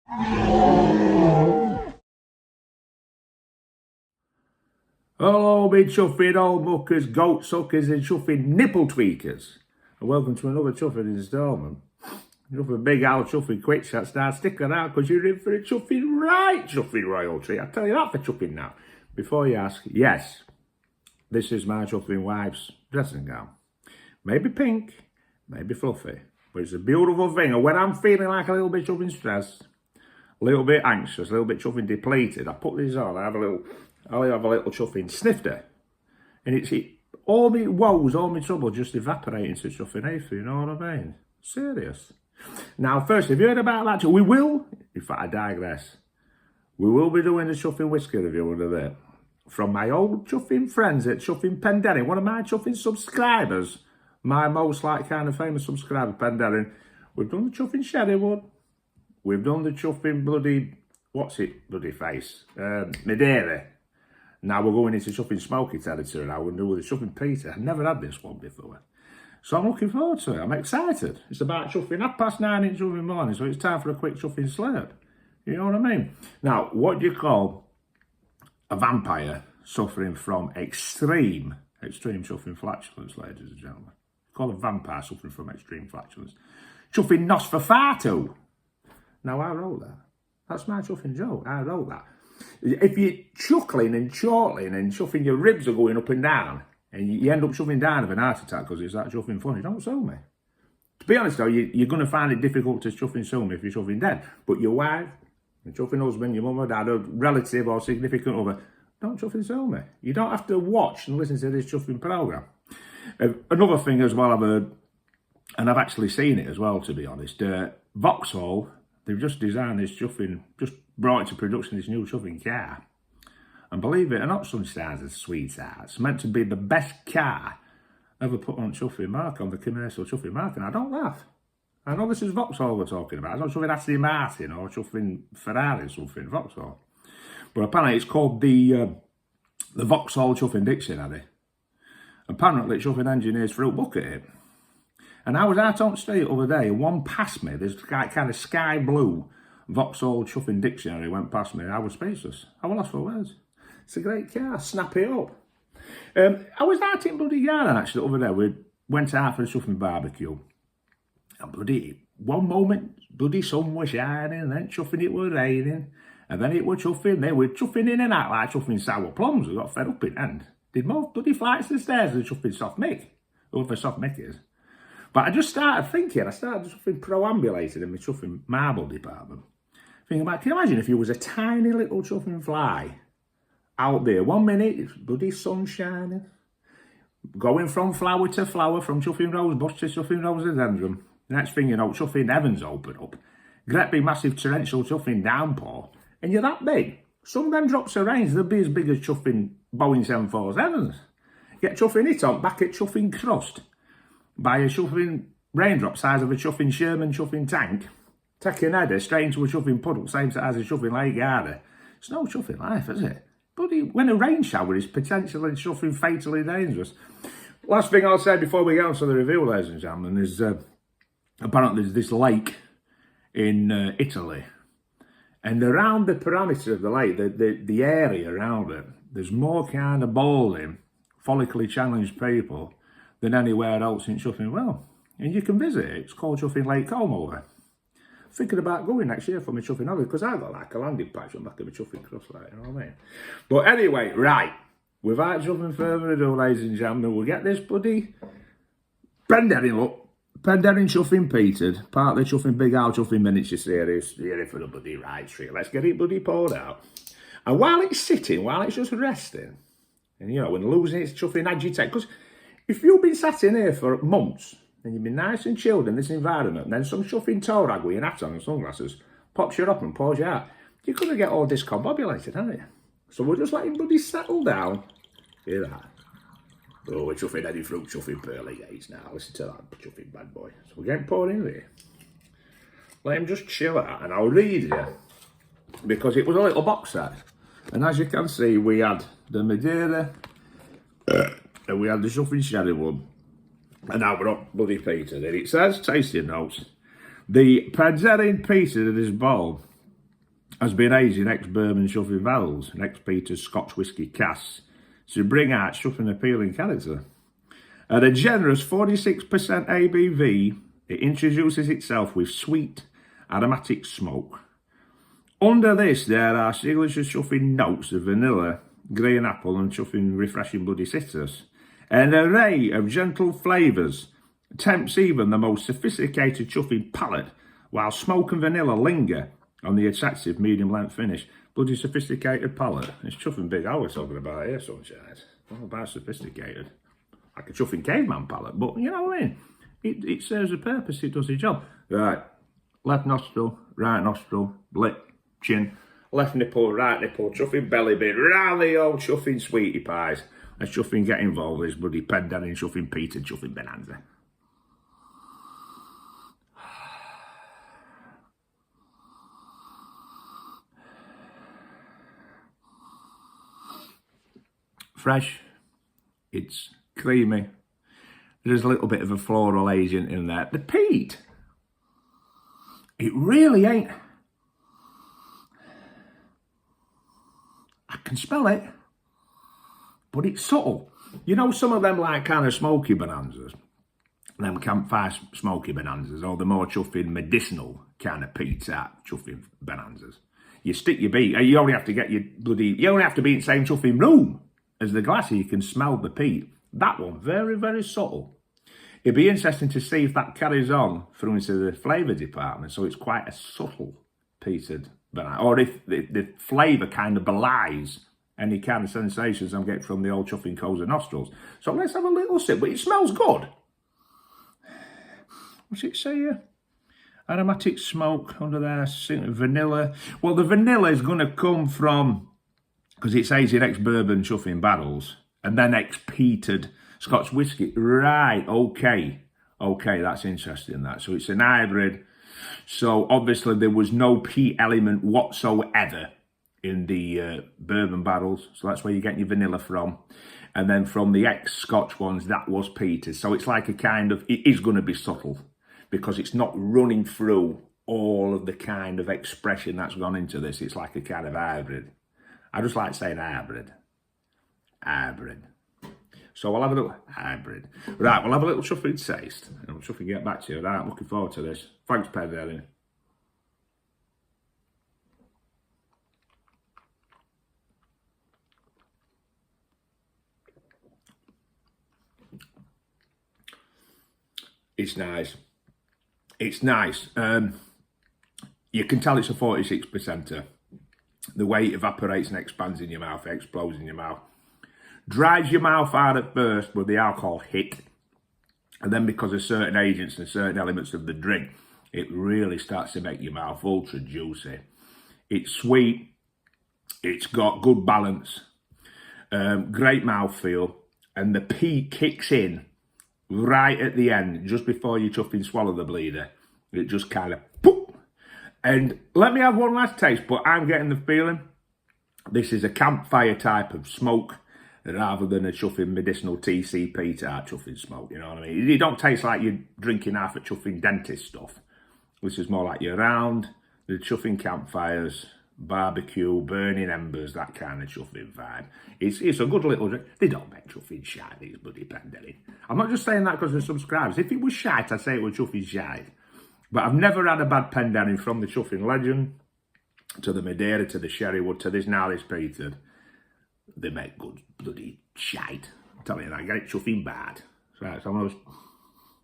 Hello, me chuffing old muckers, goat suckers and chuffing nipple tweakers. And welcome to another chuffing instalment. Chuffing big old chuffing Quickshots. Now stick around because you're in for a chuffing right chuffing royalty. I'll tell you that for chuffing now. Before you ask, yes, this is my chuffing wife's dressing gown. Maybe pink, maybe fluffy, but it's a beautiful thing. And when I'm feeling like a little bit chuffing stressed, a little bit anxious, a little bit chuffing depleted, I put these on, I'll have a little chuffing snifter. And all my woes, all my trouble just evaporate into chuffing ether, you know what I mean? Serious. Now, first, have you heard about that? We will, in fact, I digress. We will be doing a chuffing whiskey review under there. From my old chuffing friends at chuffing Penderyn, one of my chuffing subscribers, my most kind of famous subscriber, Penderyn. We've done the chuffing Sherrywood. We've done the chuffing bloody face? Madeira. Now we're going into chuffing smoky territory now. We're doing the chuffing Peated. I've never had this one before. So I'm looking forward to it. I'm excited. It's about chuffing 9:30 in chuffing morning, so it's time for a quick chuffing slurp. You know what I mean? Now, what do you call a vampire suffering from extreme chuffing flatulence, ladies and gentlemen? Call a vampire suffering from extreme flatulence. Chuffing Nosferatu. Now, I wrote that. That's my chuffing joke. I wrote that. If you're chuckling and chortling and chuffing, your ribs are going up and down, and you end up chuffing down of an heart attack because it's that chuffing funny, don't sue me. To be honest though, you're going to find it difficult to chuffing sue me if you're chuffing dead. But your wife, your chuffing husband, your mum or dad, a relative or significant other, don't chuffing sue me. You don't have to watch and listen to this chuffing programme. Another thing as well I've heard, and I've actually seen it as well, to be honest, Vauxhall, they've just designed this chuffing, just brought into production this new chuffing car. And believe it or not, sunshines and sweethearts, meant to be the best car ever put on chuffing market, on the commercial chuffing market. And I don't laugh. I know this is Vauxhall we're talking about. It's not chuffing Aston Martin or chuffing Ferrari or something, Vauxhall. But apparently it's called the Vauxhall Chuffing Dictionary. Apparently chuffing engineers fruit bucket it. And I was out on the street the other day, and one passed me, this kind of sky blue Vauxhall Chuffing Dictionary went past me. I was speechless. I was lost for words. It's a great car. Snap it up. I was out in bloody garden actually over there. We went out for a chuffing barbecue. And bloody, one moment, bloody sun was shining, and then chuffing it was raining. And then it was chuffing. They were chuffing in and out like chuffing sour plums. We got fed up in the end. Did more bloody flights of stairs than chuffing soft mick. Whoever soft mick is. But I just started thinking, I started chuffing proambulating in my chuffing marble department. Thinking about, can you imagine if you was a tiny little chuffing fly out there, 1 minute, it's bloody sun shining, going from flower to flower, from chuffing rosebush to chuffing rhododendron. Next thing you know, chuffing heavens open up. Great big massive torrential chuffing downpour. And you're that big. Some of them drops of rain, they'll be as big as chuffing Boeing 747s. Get chuffing it on, back at chuffing crust. By a chuffing raindrop size of a chuffing Sherman chuffing tank. Take an header straight into a chuffing puddle, same size as a chuffing Lake Garda. It's no chuffing life, is it? Bloody, when a rain shower is potentially chuffing fatally dangerous. Last thing I'll say before we get on to the review, ladies and gentlemen, is apparently there's this lake in Italy. And around the parameter of the lake, the area around it, there's more kind of balding, follically challenged people than anywhere else in chuffing well. And you can visit it. It's called chuffing Lake Como there. Thinking about going next year for my chuffing holiday because I've got like a landing patch on the back of my chuffing crust, like, you know what I mean? But anyway, right, without chuffing further ado, ladies and gentlemen, we'll get this bloody Penderyn look. Penderyn Chuffing Peated, part of the chuffing big owl chuffing miniature series. You're in for the bloody right treat. Let's get it bloody poured out. And while it's sitting, while it's just resting, and you know, when losing its chuffing agitate, because if you've been sat in here for months, and you've been nice and chilled in this environment, and then some chuffing toe rag with your hat on and sunglasses pops you up and pours you out, you're going to get all discombobulated, aren't you? So we're just letting bloody settle down. Hear that? Oh, we're chuffing any fruit, chuffing pearly gates now. Listen to that chuffing bad boy. So we're getting poured in there. Let him just chill out, and I'll read you. Because it was a little box set. And as you can see, we had the Madeira, and we had the chuffing Sherrywood. And now we're up bloody Peated. And it says, tasting notes, the Penderyn Peated in this bowl has been aged in ex-bourbon shuffing barrels and ex-peated Scotch whisky casks to bring out such an appealing character. At a generous 46% ABV, it introduces itself with sweet, aromatic smoke. Under this, there are signature chuffing notes of vanilla, green apple and chuffing refreshing bloody citrus. An array of gentle flavours tempts even the most sophisticated chuffing palate, while smoke and vanilla linger on the attractive medium-length finish. Bloody sophisticated palate. It's chuffing big I was talking about here, sunshine. All about sophisticated. Like a chuffing caveman palate, but you know what I mean? It serves a purpose, it does its job. Right, left nostril, right nostril, lip, chin, left nipple, right nipple, chuffing belly bit, round the old chuffing sweetie pies. Let's chuffing get involved with this bloody Penderyn chuffing Peated chuffing bonanza. Fresh, it's creamy. There's a little bit of a floral agent in there. The peat, it really ain't. I can smell it, but it's subtle. You know, some of them like kind of smoky bonanzas, them campfire smoky bonanzas, or the more chuffing medicinal kind of peat type chuffing bonanzas. You stick your beat, you only have to get your bloody, you only have to be in the same chuffing room as the glass, you can smell the peat. That one, very, very subtle. It'd be interesting to see if that carries on through into the flavour department, so it's quite a subtle peated banana, or if the flavour kind of belies any kind of sensations I'm getting from the old chuffing coals and nostrils. So let's have a little sip, but it smells good. What's it say here? Aromatic smoke under there, vanilla. Well, the vanilla is going to come from, because it says in ex-bourbon chuffing barrels, and then ex-peated Scotch whisky. Right, okay. Okay, that's interesting, that. So it's an hybrid. So obviously there was no peat element whatsoever in the bourbon barrels. So that's where you're getting your vanilla from. And then from the ex-Scotch ones, that was peated. So it's like a kind of, it is going to be subtle because it's not running through all of the kind of expression that's gone into this. It's like a kind of hybrid. I just like saying hybrid. Hybrid. So we'll have a little hybrid. Right, we'll have a little chuffing taste. And we'll chuffing get back to you. Right, I'm looking forward to this. Thanks, Penderyn. It's nice. It's nice. You can tell it's a 46%er. The way it evaporates and expands in your mouth, it explodes in your mouth. Dries your mouth out at first with the alcohol hit. And then because of certain agents and certain elements of the drink, it really starts to make your mouth ultra juicy. It's sweet. It's got good balance. Great mouthfeel. And the peat kicks in right at the end, just before you chuffing swallow the bleeder. It just kind of poof. And let me have one last taste, but I'm getting the feeling this is a campfire type of smoke rather than a chuffing medicinal TCP type chuffing smoke, you know what I mean? It don't taste like you're drinking half a chuffing dentist stuff. This is more like you're around the chuffing campfires, barbecue, burning embers, that kind of chuffing vibe. It's a good little drink. They don't make chuffing shite, these bloody Penderyn. I'm not just saying that because of subscribers. If it was shite, I'd say it was chuffing shite. But I've never had a bad Penderyn, from the chuffing legend to the Madeira to the Sherrywood to this now this peated. They make good bloody shite. I'm telling you that, get it chuffing bad. Right, so I'm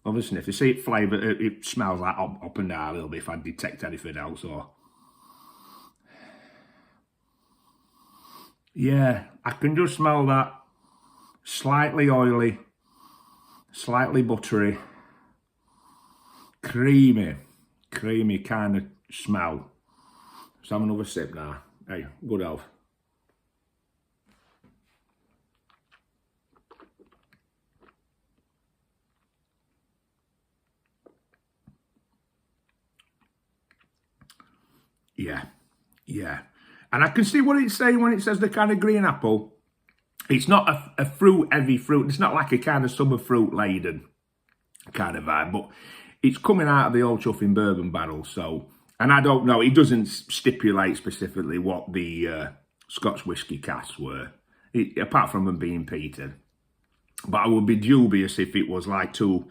have a sniff. You see it flavour, it smells like up and down a little bit if I detect anything else. Or yeah, I can just smell that slightly oily, slightly buttery, creamy kind of smell. Let's have another sip now. Hey, good health. Yeah. And I can see what it's saying when it says the kind of green apple. It's not a fruit, heavy fruit. It's not like a kind of summer fruit laden kind of vibe, but it's coming out of the old chuffing bourbon barrel. So, And I don't know, it doesn't stipulate specifically what the Scotch whisky casks were, apart from them being peated. But I would be dubious if it was like too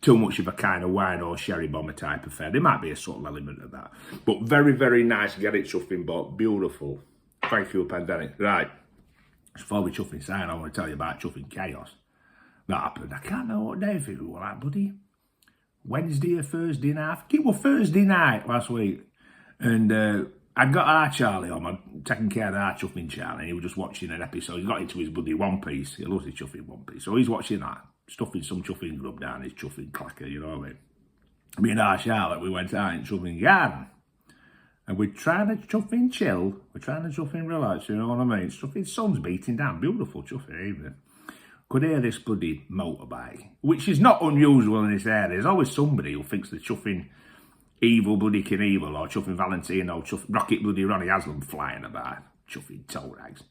much of a kind of wine or sherry bomber type affair. There might be a subtle element of that. But very, very nice. Get it chuffing, but beautiful. Thank you, Penderyn. Right. Before we chuff inside, I want to tell you about chuffing chaos. That happened. I can't know what day it was like, buddy. Wednesday or Thursday night. I think it was Thursday night last week. And I got our Charlie on. I'm taking care of our chuffing Charlie. And he was just watching an episode. He got into his bloody One Piece. He loves his chuffing One Piece. So he's watching that. Stuffing some chuffing grub down his chuffing clacker, you know what I mean? Me and our Charlotte, we went out in chuffing garden. And we're trying to chuffing chill. We're trying to chuffing relax, you know what I mean? Chuffing sun's beating down. Beautiful chuffing evening. Could hear this bloody motorbike, which is not unusual in this area. There's always somebody who thinks they're chuffing Evil bloody Knievel or chuffing Valentino, chuffing Rocket bloody Ronnie Haslam flying about, chuffing toe rags.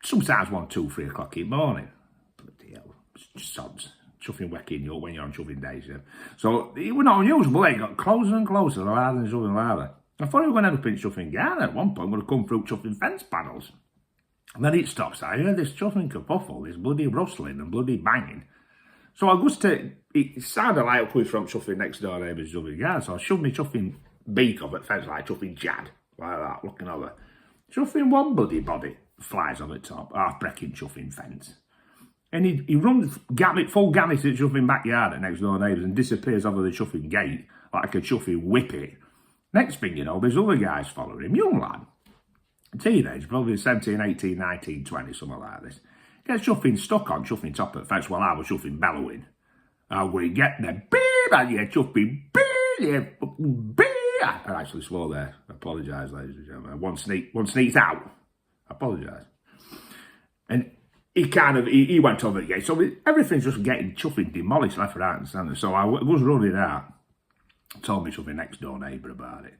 Sometimes 1, 2, 3 o'clock in the morning. Bloody hell, sods. Chuffing wecking you up when you're on chuffing days, yeah. So it was not unusual, they got closer and closer, louder and chuffing louder. I thought we were going to end up in chuffing garden at one point, we're going to come through chuffing fence panels. And then it stops. I heard this chuffing kerfuffle, this bloody rustling and bloody banging. So I goes to, it sounded like we from chuffing next door neighbour's chuffing garden. So I shoved my chuffing beak of it, fence like chuffing Chad, like that, looking over. Chuffing one bloody body flies on the top, half breaking chuffing fence. And he runs full gamut at chuffing backyard at next door neighbours and disappears over the chuffing gate like a chuffing whippet. Next thing you know, there's other guys following him, young lad. Teenage, probably 17, 18, 19, 20, something like this. Gets chuffing stuck on chuffing top of the fence while I was chuffing bellowing. How we get the beep and you chuffing beep, you fucking beep. I actually swore there. I apologise, ladies and gentlemen. One sneaks out. I apologise. And he went over the gate. So everything's just getting chuffing demolished left, right and centre. So I was running out. Told me chuffing next door neighbour about it.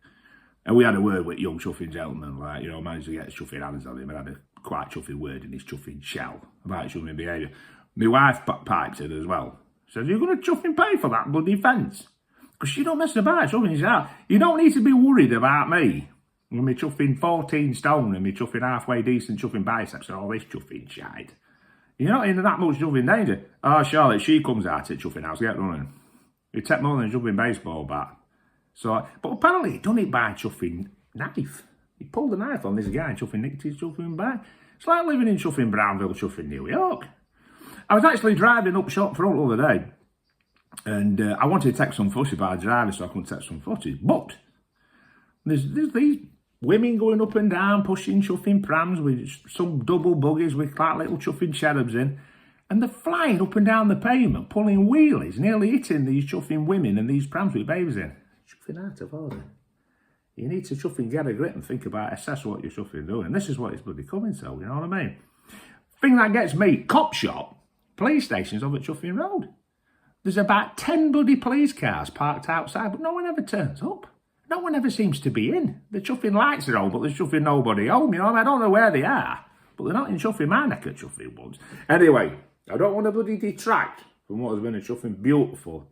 And we had a word with young chuffing gentleman, like, you know, managed to get chuffing hands on him and had a quite chuffing word in his chuffing shell about chuffing behaviour. My wife piped in as well. Says, you're going to chuffing pay for that bloody fence? Because she don't mess about chuffing out. You don't need to be worried about me. With me chuffing 14 stone and me chuffing halfway decent chuffing biceps and all this chuffing shite. You're not in that much chuffing danger. Oh, Charlotte, she comes out at chuffing house, get running. You take more than a chuffing baseball bat. So, but apparently he done it by a chuffing knife. He pulled the knife on this guy and chuffing nicked his chuffing bag. It's like living in chuffing Brownville, chuffing New York. I was actually driving up shop front the other day and I wanted to take some footage by driving so I couldn't take some footage. But there's these women going up and down, pushing chuffing prams with some double buggies with like little chuffing cherubs in. And they're flying up and down the pavement, pulling wheelies, nearly hitting these chuffing women and these prams with babies in. Chuffing out of order. You need to chuffing get a grip and think about, assess what you're chuffing doing. And this is what it's bloody coming to, you know what I mean? Thing that gets me, cop shop, police stations over at Chuffing Road. There's about 10 bloody police cars parked outside, but no one ever turns up. No one ever seems to be in. The chuffing lights are on, but there's chuffing nobody home, you know? I don't know where they are, but they're not in chuffing my neck of chuffing ones. Anyway, I don't want to bloody detract from what has been a chuffing beautiful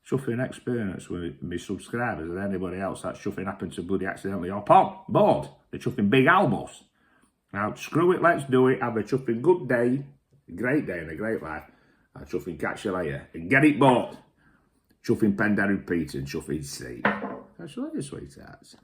chuffing experience with my subscribers and anybody else that chuffing happened to bloody accidentally hop on board the chuffing big albus. Now, screw it, let's do it. Have a chuffing good day, a great day and a great life. I'll chuffing catch you later and get it bought. Chuffing Penderyn Peated and chuffing sea. Catch you later, sweethearts.